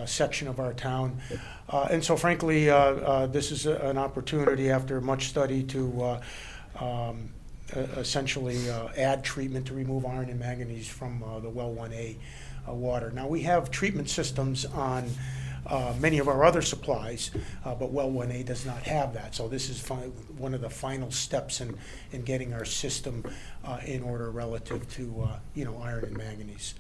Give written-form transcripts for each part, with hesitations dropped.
section of our town. And so frankly, this is an opportunity after much study to essentially add treatment to remove iron and manganese from the well 1A water. Now we have treatment systems on many of our other supplies, but well 1A does not have that. So this is one of the final steps in getting our system in order relative to iron and manganese.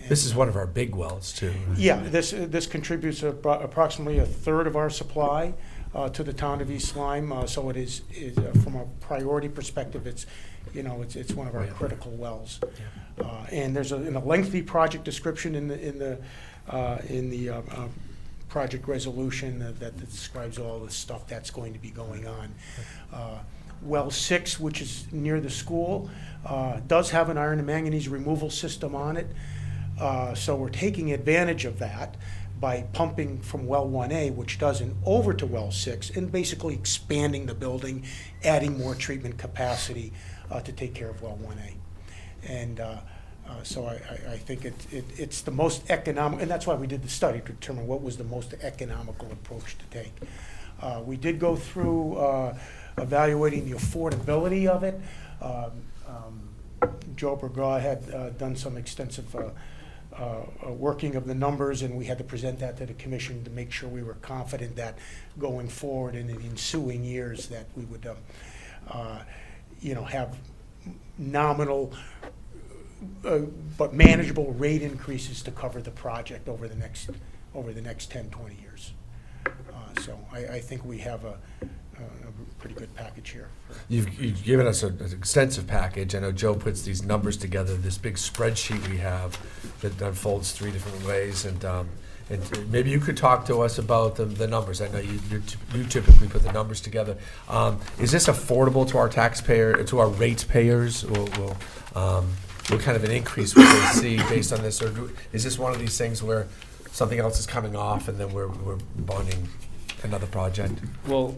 This is one of our big wells too. Yeah, this contributes approximately a third of our supply to the town of East Lyme. So it is from a priority perspective, it's one of our critical wells. And there's in a lengthy project description in the project resolution that describes all the stuff that's going to be going on. Well 6, which is near the school, does have an iron and manganese removal system on it. So we're taking advantage of that by pumping from well 1A, which doesn't, over to well 6, and basically expanding the building, adding more treatment capacity to take care of well 1A. And so I think it's the most economic, and that's why we did the study, to determine what was the most economical approach to take. We did go through evaluating the affordability of it. Joe Bergaw had done some extensive working of the numbers, and we had to present that to the commission to make sure we were confident that going forward in the ensuing years that we would have nominal but manageable rate increases to cover the project over the next 10, 20 years. So I think we have a pretty good package here. You've given us an extensive package. I know Joe puts these numbers together, this big spreadsheet we have that unfolds 3 different ways, and maybe you could talk to us about the numbers. I know you typically put the numbers together. Is this affordable to our to our ratepayers? What kind of an increase would they see based on this, or is this one of these things where something else is coming off and then we're bonding another project? Well,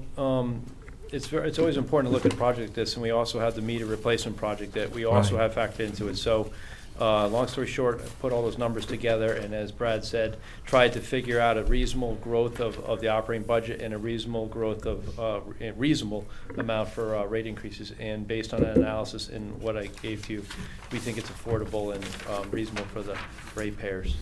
it's always important to look at a project like this, and we also have the meter replacement project that we also have factored into it. So long story short, I put all those numbers together, and as Brad said, tried to figure out a reasonable growth of the operating budget and a reasonable growth of a reasonable amount for rate increases. And based on that analysis and what I gave to you, we think it's affordable and reasonable for the ratepayers.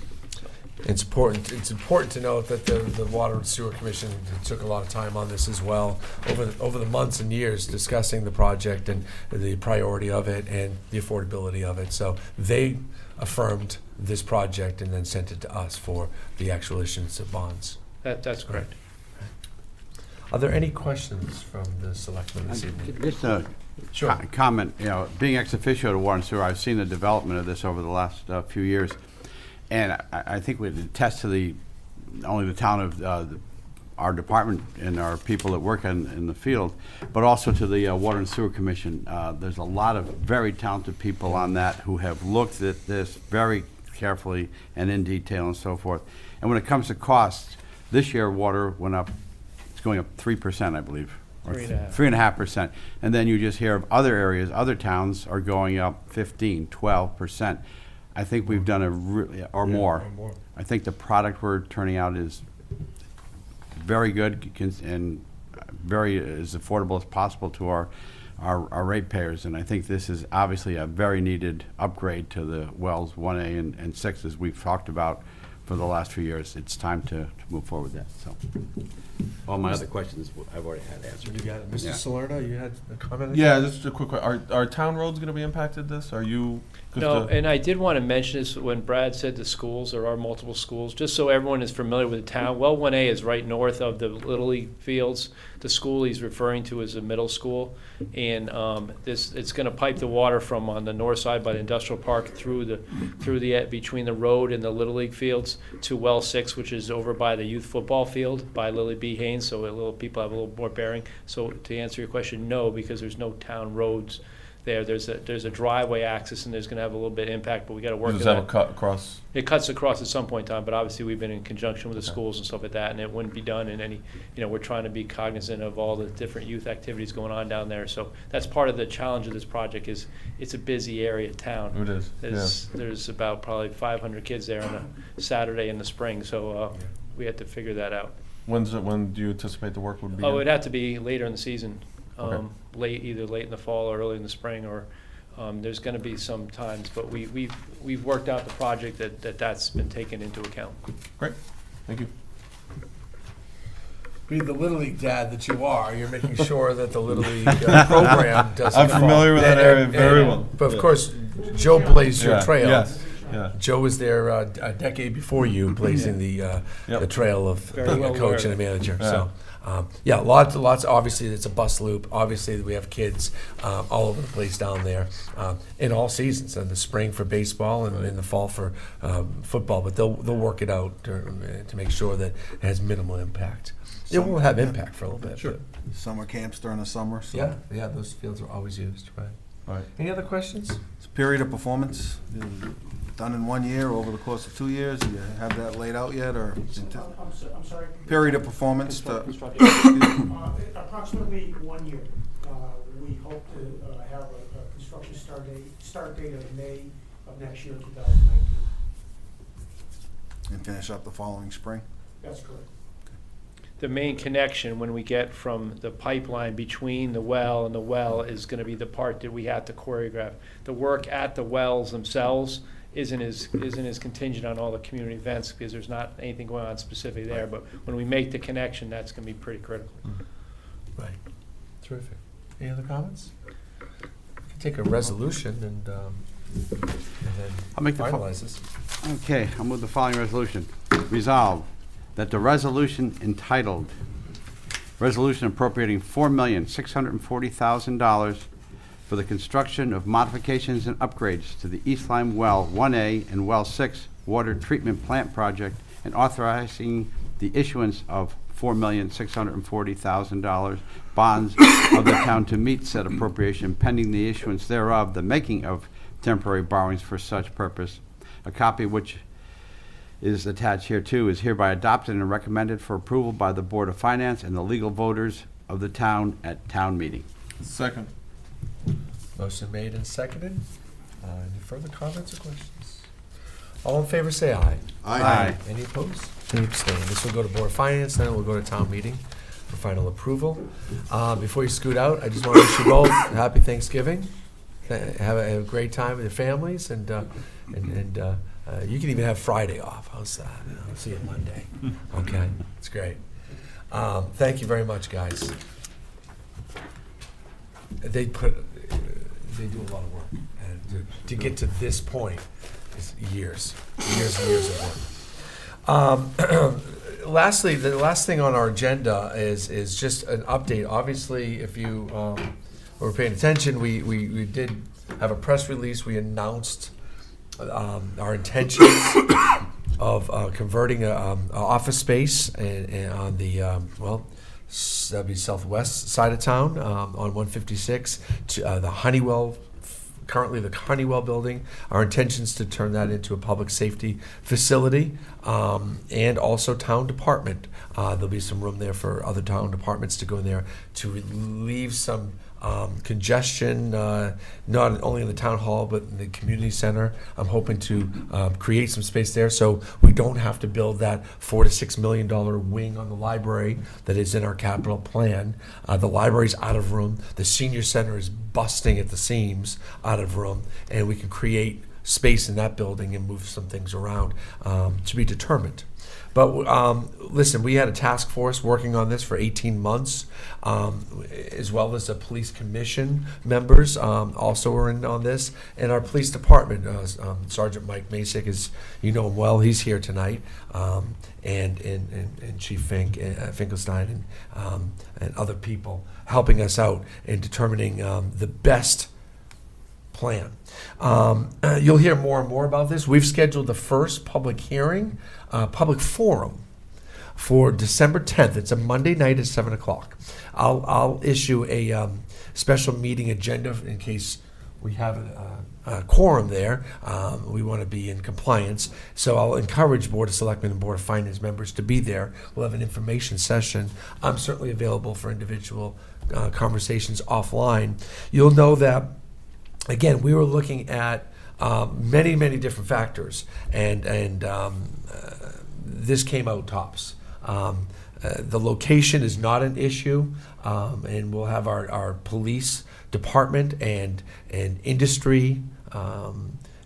It's important to note that the Water and Sewer Commission took a lot of time on this as well over the months and years, discussing the project and the priority of it and the affordability of it. So they affirmed this project and then sent it to us for the actual issuance of bonds. That's correct. Are there any questions from the selectmen this evening? Just a comment. Being ex officio to Water and Sewer, I've seen the development of this over the last few years. And I think we attest to only the town of our department and our people that work in the field, but also to the Water and Sewer Commission. There's a lot of very talented people on that who have looked at this very carefully and in detail and so forth. And when it comes to costs, this year water went up, it's going up 3%, I believe. 3.5%. And then you just hear of other areas, other towns are going up 15, 12%. I think we've done or more. I think the product we're turning out is very good and very as affordable as possible to our ratepayers. And I think this is obviously a very needed upgrade to the wells 1A and 6, as we've talked about for the last few years. It's time to move forward with that. So all my other questions I've already had answered. You got it. Mr. Salerno, you had a comment? Yeah, just a quick question. Are town roads going to be impacted this? Are you? No, and I did want to mention this when Brad said the schools, there are multiple schools, just so everyone is familiar with the town. Well 1A is right north of the Little League fields. The school he's referring to is a middle school, and it's going to pipe the water from on the north side by the industrial park through the between the road and the Little League fields to well 6, which is over by the youth football field by Lily B. Haynes, so people have a little more bearing. So to answer your question, no, because there's no town roads there. There's a driveway access, and there's going to have a little bit of impact, but we got to work Does it it have a out. cut across? It cuts across at some point in time, but obviously we've been in conjunction with the schools and stuff like that, and it wouldn't be done in any, we're trying to be cognizant of all the different youth activities going on down there. So that's part of the challenge of this project is it's a busy area of town. It is, There's about probably 500 kids there on a Saturday in the spring, so we had to figure that out. When do you anticipate the work would begin? Oh, it'd have to be later in the season, Okay. either late in the fall or early in the spring, or there's going to be some times, but we've worked out the project that's been taken into account. Great, thank you. Being the Little League dad that you are, you're making sure that the Little League program doesn't I'm fall. familiar with that area very And- well. But of course, Joe blazed your Yeah, trail. yes, yeah. Joe was there a decade before you, blazing the trail of Very being well a coach aware and a manager. Yeah. So, lots. Obviously, it's a bus loop. Obviously, we have kids all over the place down there in all seasons. In the spring for baseball and in the fall for football. But they'll work it out to make sure that it has minimal impact. It will have impact for a little bit. Sure. but- Summer camps during the summer. So Yeah. Those fields are always used. Right. All right. Any other questions? It's a period of performance done in 1 year over the course of 2 years. Do you have that laid out yet, or I'm sorry. period of performance? Construction. Approximately 1 year. We hope to have a construction start date of May of next year, 2019. And finish up the following spring. That's correct. The main connection when we get from the pipeline between the well and the well is going to be the part that we have to choreograph. The work at the wells themselves isn't as contingent on all the community events because there's not anything going on specifically there. But when we make the connection, that's going to be pretty critical. Right. Terrific. Any other comments? We can take a resolution and then I'll make the finalize this. Okay, I'll move the following resolution. Resolved that the resolution entitled, Resolution Appropriating $4,640,000 for the construction of modifications and upgrades to the East Lyme Well 1A and Well 6 Water Treatment Plant Project and authorizing the issuance of $4,640,000 bonds of the town to meet said appropriation pending the issuance thereof, the making of temporary borrowings for such purpose, a copy which is attached here too, is hereby adopted and recommended for approval by the Board of Finance and the legal voters of the town at town meeting. Second. Motion made and seconded. Any further comments or questions? All in favor, say aye. Aye. Any opposed? Any abstain? This will go to Board of Finance, then it will go to town meeting for final approval. Before you scoot out, I just want to wish you both happy Thanksgiving. Have a great time with your families, and you can even have Friday off. How's that? I'll see you Monday. Okay, it's great. Thank you very much, guys. They do a lot of work, and to get to this point is years and years of work. Lastly, the last thing on our agenda is just an update. Obviously, if you were paying attention, we did have a press release. We announced our intentions of converting a office space on the that'd be southwest side of town on 156 to the Honeywell. Currently, the Honeywell building. Our intentions to turn that into a public safety facility and also town department. There'll be some room there for other town departments to go in there to relieve some congestion, not only in the town hall but in the community center. I'm hoping to create some space there so we don't have to build that $4 to $6 million wing on the library that is in our capital plan. The library's out of room. The senior center is busting at the seams, out of room, and we can create space in that building and move some things around to be determined. But listen, we had a task force working on this for 18 months, as well as the police commission members also were in on this, and our police department. Sergeant Mike Masick is, you know him well, he's here tonight, and Chief Finkelstein and other people helping us out in determining the best plan. You'll hear more and more about this. We've scheduled the first public hearing, public forum for December 10th. It's a Monday night at 7 o'clock. I'll issue a special meeting agenda in case we have a quorum there. We want to be in compliance. So I'll encourage Board of Selectmen and Board of Finance members to be there. We'll have an information session. I'm certainly available for individual conversations offline. You'll know that, again, we were looking at many, many different factors, and this came out tops. The location is not an issue, and we'll have our police department and industry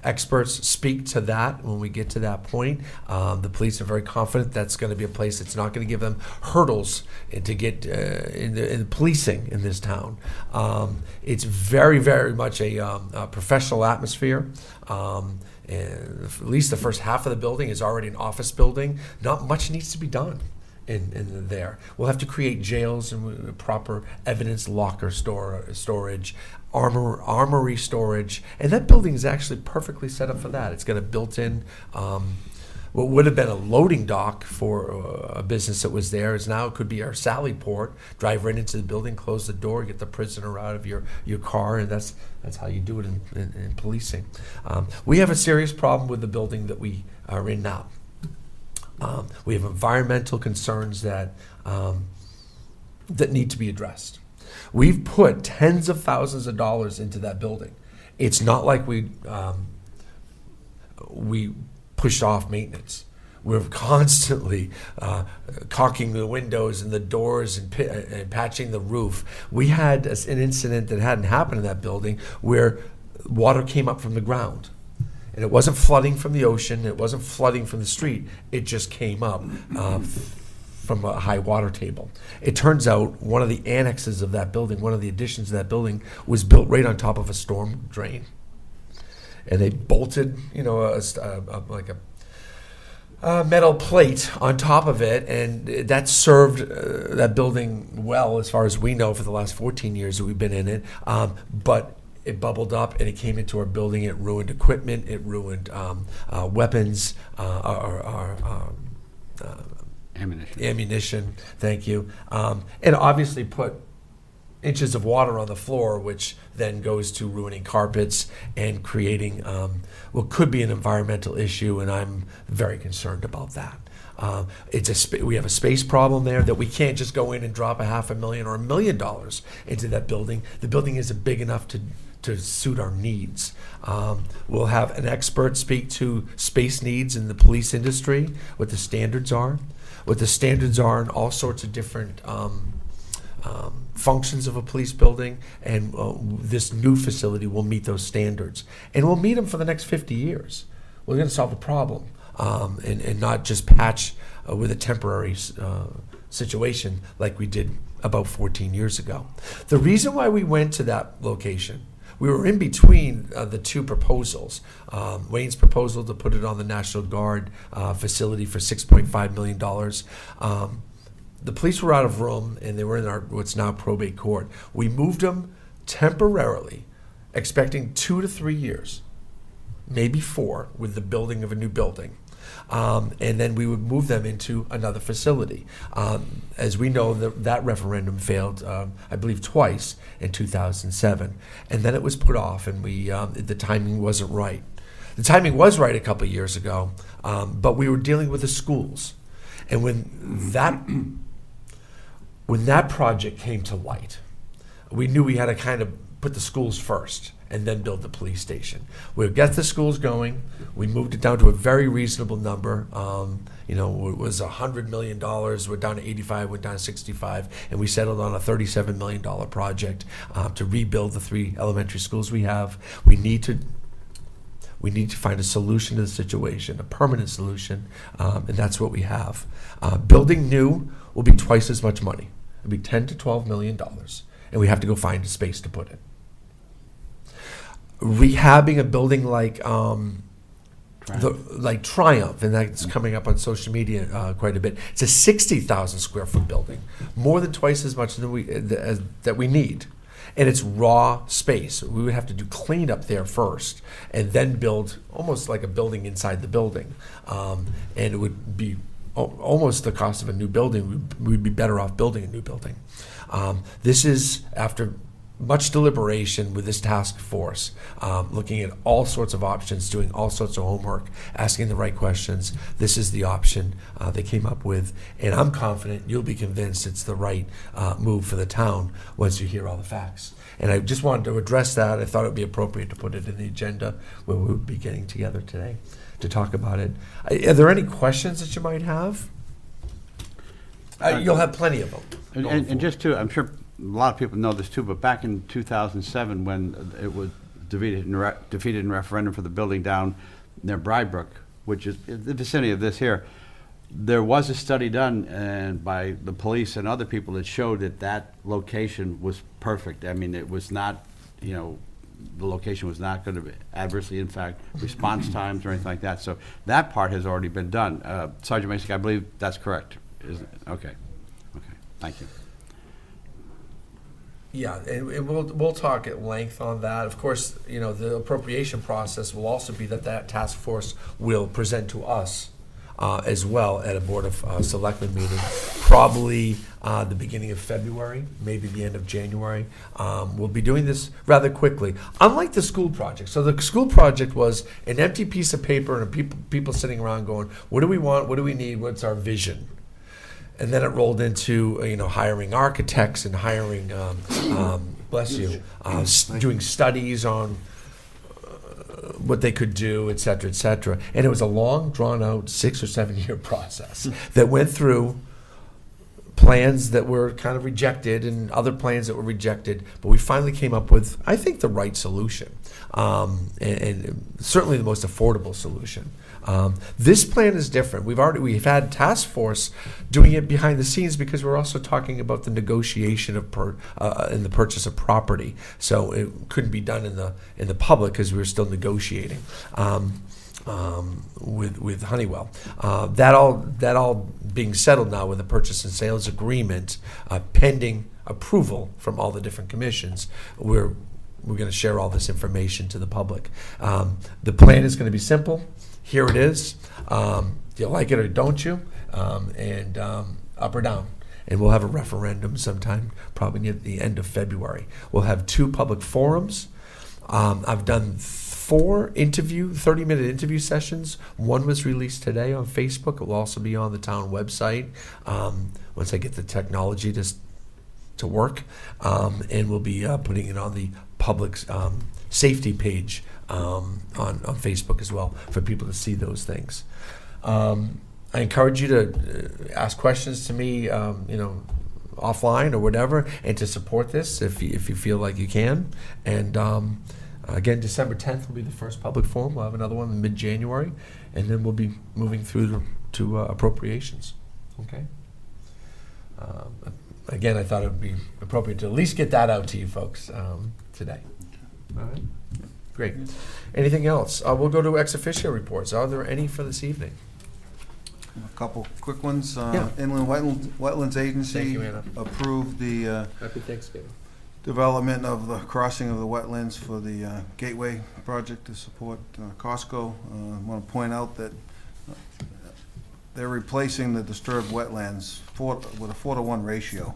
experts speak to that when we get to that point. The police are very confident that's going to be a place that's not going to give them hurdles to get in policing in this town. It's very, very much a professional atmosphere. And at least the first half of the building is already an office building. Not much needs to be done in there. We'll have to create jails and proper evidence locker storage, armory storage, and that building is actually perfectly set up for that. It's got a built-in, what would have been a loading dock for a business that was there is now it could be our Sally port. Drive right into the building, close the door, get the prisoner out of your car, and that's how you do it in policing. We have a serious problem with the building that we are in now. We have environmental concerns that need to be addressed. We've put tens of thousands of dollars into that building. It's not like we pushed off maintenance. We're constantly caulking the windows and the doors and patching the roof. We had an incident that hadn't happened in that building where water came up from the ground. And it wasn't flooding from the ocean, it wasn't flooding from the street, it just came up from a high water table. It turns out one of the annexes of that building, one of the additions to that building, was built right on top of a storm drain. And they bolted, like a metal plate on top of it, and that served that building well, as far as we know, for the last 14 years that we've been in it. But it bubbled up and it came into our building. It ruined equipment. It ruined weapons, ammunition. Thank you. And obviously put inches of water on the floor, which then goes to ruining carpets and creating what could be an environmental issue. And I'm very concerned about that. We have a space problem there that we can't just go in and drop $500,000 or $1 million into that building. The building isn't big enough to suit our needs. We'll have an expert speak to space needs in the police industry, what the standards are, in all sorts of different functions of a police building, and this new facility will meet those standards. And we'll meet them for the next 50 years. We're going to solve the problem and not just patch with a temporary situation like we did about 14 years ago. The reason why we went to that location, we were in between the two proposals. Wayne's proposal to put it on the National Guard facility for $6.5 million. The police were out of room, and they were in what's now probate court. We moved them temporarily, expecting 2 to 3 years, maybe 4, with the building of a new building. And then we would move them into another facility. As we know, that referendum failed, I believe, twice in 2007. And then it was put off, and the timing wasn't right. The timing was right a couple of years ago, but we were dealing with the schools. And when that project came to light, we knew we had to kind of put the schools first and then build the police station. We'll get the schools going. We moved it down to a very reasonable number. It was $100 million. We're down to 85, went down to 65, and we settled on a $37 million project to rebuild the 3 elementary schools we have. We need to find a solution to the situation, a permanent solution, and that's what we have. Building new will be twice as much money. It'll be $10 to $12 million, and we have to go find a space to put it. Rehabbing a building like Triumph, and that's coming up on social media quite a bit. It's a 60,000 square foot building, more than twice as much that we need, and it's raw space. We would have to do cleanup there first, and then build almost like a building inside the building, and it would be almost the cost of a new building. We'd be better off building a new building. This is after much deliberation with this task force, looking at all sorts of options, doing all sorts of homework, asking the right questions. This is the option they came up with, and I'm confident you'll be convinced it's the right move for the town once you hear all the facts. And I just wanted to address that. I thought it would be appropriate to put it in the agenda where we would be getting together today to talk about it. Are there any questions that you might have? You'll have plenty of them. And just to, I'm sure a lot of people know this too, but back in 2007, when it was defeated in referendum for the building down near Brybrook, which is in the vicinity of this here, there was a study done and by the police and other people that showed that that location was perfect. I mean, it was not, the location was not going to adversely impact response times or anything like that. So that part has already been done. Sergeant Mason, I believe that's correct. Okay. Thank you. Yeah, and we'll talk at length on that. Of course, the appropriation process will also be that task force will present to us as well at a Board of Selectmen meeting, probably the beginning of February, maybe the end of January. We'll be doing this rather quickly, unlike the school project. So the school project was an empty piece of paper and people sitting around going, what do we want, what do we need, what's our vision? And then it rolled into hiring architects and hiring, doing studies on what they could do, et cetera, et cetera. And it was a long, drawn-out 6 or 7 year process that went through plans that were kind of rejected and other plans that were rejected. But we finally came up with, I think, the right solution, and certainly the most affordable solution. This plan is different. We've had task force doing it behind the scenes because we're also talking about the negotiation of and the purchase of property. So it couldn't be done in the public because we were still negotiating with Honeywell. That all being settled now with the purchase and sales agreement, pending approval from all the different commissions. We're going to share all this information to the public. The plan is going to be simple. Here it is. Do you like it or don't you? And up or down. And we'll have a referendum sometime, probably near the end of February. We'll have 2 public forums. I've done 4 30-minute interview sessions. One was released today on Facebook. It will also be on the town website once I get the technology to work. And we'll be putting it on the public safety page on Facebook as well for people to see those things. I encourage you to ask questions to me, offline or whatever, and to support this if you feel like you can. And again, December 10th will be the first public forum. We'll have another one in mid-January, and then we'll be moving through to appropriations. Okay. Again, I thought it would be appropriate to at least get that out to you folks today. All right. Great. Anything else? We'll go to ex officio reports. Are there any for this evening? A couple quick ones. Yeah. Inland Wetlands Agency Thank you, Anna. approved the Happy Thanksgiving. development of the crossing of the wetlands for the Gateway project to support Costco. I want to point out that they're replacing the disturbed wetlands with a 4-to-1 ratio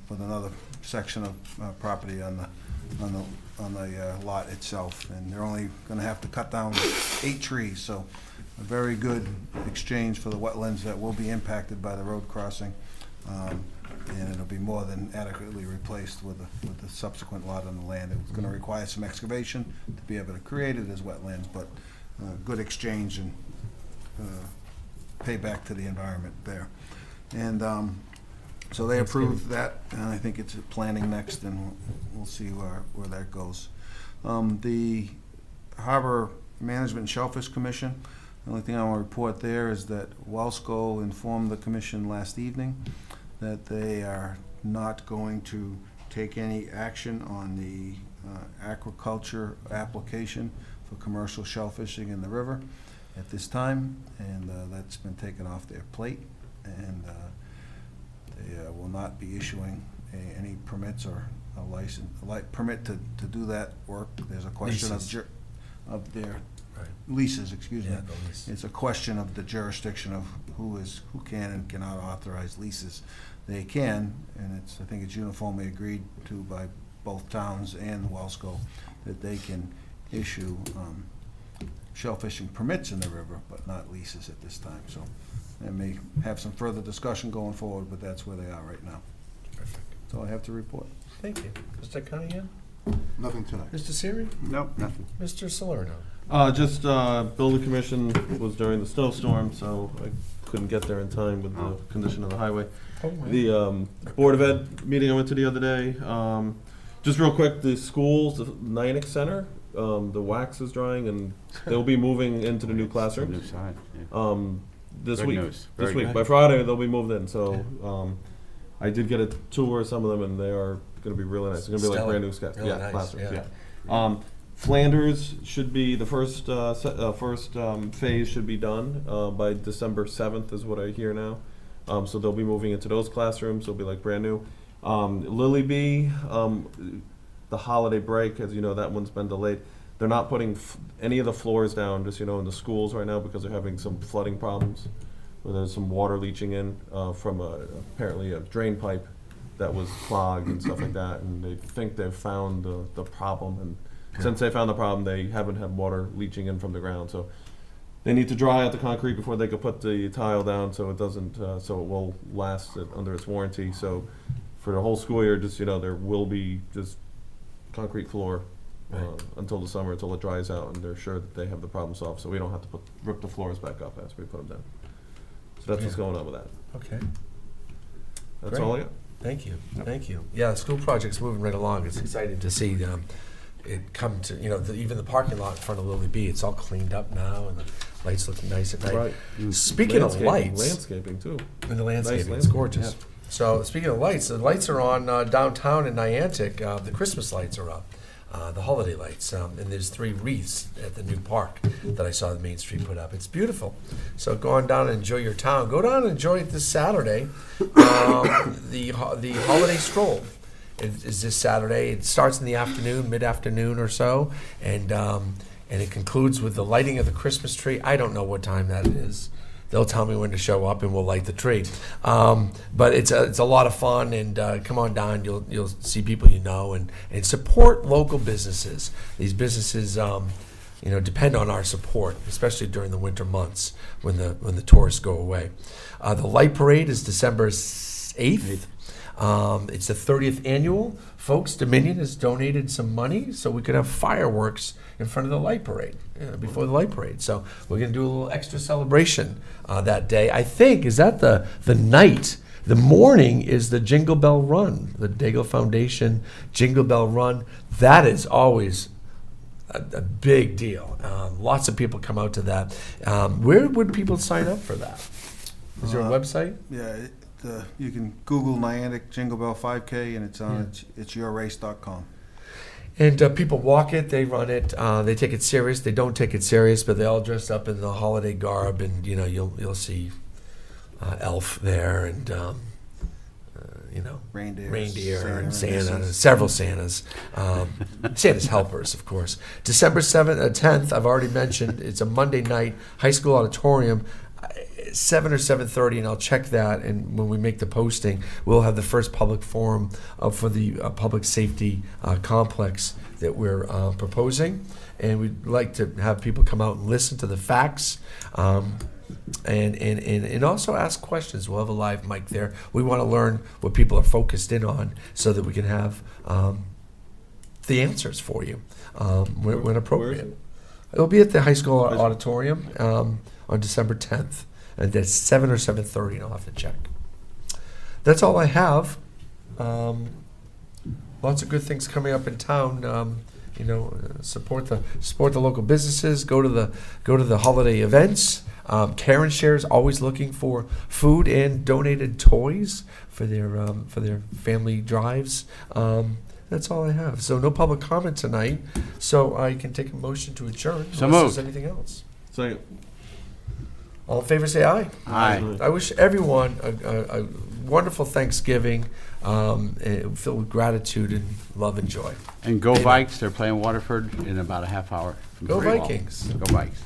with another section of property on the lot itself, and they're only going to have to cut down 8 trees. So a very good exchange for the wetlands that will be impacted by the road crossing, and it'll be more than adequately replaced with the subsequent lot on the land. It's going to require some excavation to be able to create it as wetlands, but good exchange and payback to the environment there. And so they approved that, and I think it's planning next, and we'll see where that goes. The Harbor Management and Shellfish Commission, the only thing I want to report there is that Wellsco informed the commission last evening that they are not going to take any action on the aquaculture application for commercial shellfishing in the river at this time, and that's been taken off their plate, and they will not be issuing any permits or a license, permit to do that work. There's a question of their leases, excuse me. It's a question of the jurisdiction of who can and cannot authorize leases. They can, and I think it's uniformly agreed to by both towns and Wellsco, that they can issue shell fishing permits in the river, but not leases at this time. So they may have some further discussion going forward, but that's where they are right now. Perfect. That's all I have to report. Thank you. Mr. Cunningham? Nothing tonight. Mr. Siri? Nope, nothing. Mr. Salerno? Just building commission was during the snowstorm, so I couldn't get there in time with the condition of the highway. The Board of Ed meeting I went to the other day, just real quick, the schools, the Nyack Center, the wax is drying and they'll be moving into the new New classrooms. side, yeah. This Good week. news. This Very week, good. by Friday, they'll be moved in, so, I did get a tour of some of them and they are gonna be really nice. It's gonna be like Stellar. brand new sketch, Really yeah, nice, classrooms, yeah. yeah. Flanders should be, the first phase should be done, by December 7th is what I hear now. So they'll be moving into those classrooms, they'll be like brand new. Lily Bee, the holiday break, as you know, that one's been delayed. They're not putting any of the floors down, just, you know, in the schools right now because they're having some flooding problems. Where there's some water leaching in from apparently a drain pipe that was clogged and stuff like that, and they think they've found the problem. And since they found the problem, they haven't had water leaching in from the ground. So they need to dry out the concrete before they could put the tile down, so it doesn't, so it will last under its warranty. So for the whole school year, just, you know, there will be just concrete floor until the summer, until it dries out, and they're sure that they have the problem solved, so we don't have to rip the floors back up as we put them down. So that's what's going on with that. Okay. That's Great. all I got. Thank you, thank you. Yeah, the school project's moving right along. It's exciting to see it come to, you know, even the parking lot in front of Lily Bee, it's all cleaned up now, and the lights look nice at night. Right. Speaking of lights, Landscaping too. and the landscaping, it's landscape, gorgeous. So speaking of lights, the lights are on downtown in Niantic. The Christmas lights are up, the holiday lights, and there's 3 wreaths at the new park that I saw the Main Street put up. It's beautiful. So go on down and enjoy your town. Go down and enjoy it this Saturday. The holiday stroll is this Saturday. It starts in the afternoon, mid-afternoon or so, and it concludes with the lighting of the Christmas tree. I don't know what time that is. They'll tell me when to show up, and we'll light the tree. But it's a lot of fun, and come on down. You'll see people you know, and support local businesses. These businesses, depend on our support, especially during the winter months when the tourists go away. The light parade is December 8th. It's the 30th annual. Folks, Dominion has donated some money so we could have fireworks in front of the light parade, before the light parade. So we're going to do a little extra celebration that day. I think, is that the night? The morning is the Jingle Bell Run, the Daigle Foundation Jingle Bell Run. That is always a big deal. Lots of people come out to that. Where would people sign up for that? Is there a website? Yeah, you can Google Niantic Jingle Bell 5K, and it's on it's yourrace.com. And people walk it, they run it, they take it serious, they don't take it serious, but they all dress up in the holiday garb, and you'll see Elf there, and reindeer and Santa, several Santas, Santa's helpers, of course. December 10th, I've already mentioned, it's a Monday night, high school auditorium. 7 or 7:30, and I'll check that. And when we make the posting, we'll have the first public forum for the public safety complex that we're proposing. And we'd like to have people come out and listen to the facts, and also ask questions. We'll have a live mic there. We want to learn what people are focused in on, so that we can have the answers for you when appropriate. It'll be at the high school auditorium on December 10th. And that's 7 or 7:30, and I'll have to check. That's all I have. Lots of good things coming up in town. Support the local businesses. Go to the holiday events. Karen Share's always looking for food and donated toys for their family drives. That's all I have. So no public comment tonight. So I can take a motion to adjourn. So unless moved. there's anything else. Second. All in favor, say aye. Aye. I wish everyone a wonderful Thanksgiving, filled with gratitude and love and joy. And go Amen. Vikes, they're playing Waterford in about a half hour. from Go Freewall. Vikings. Go Vikes.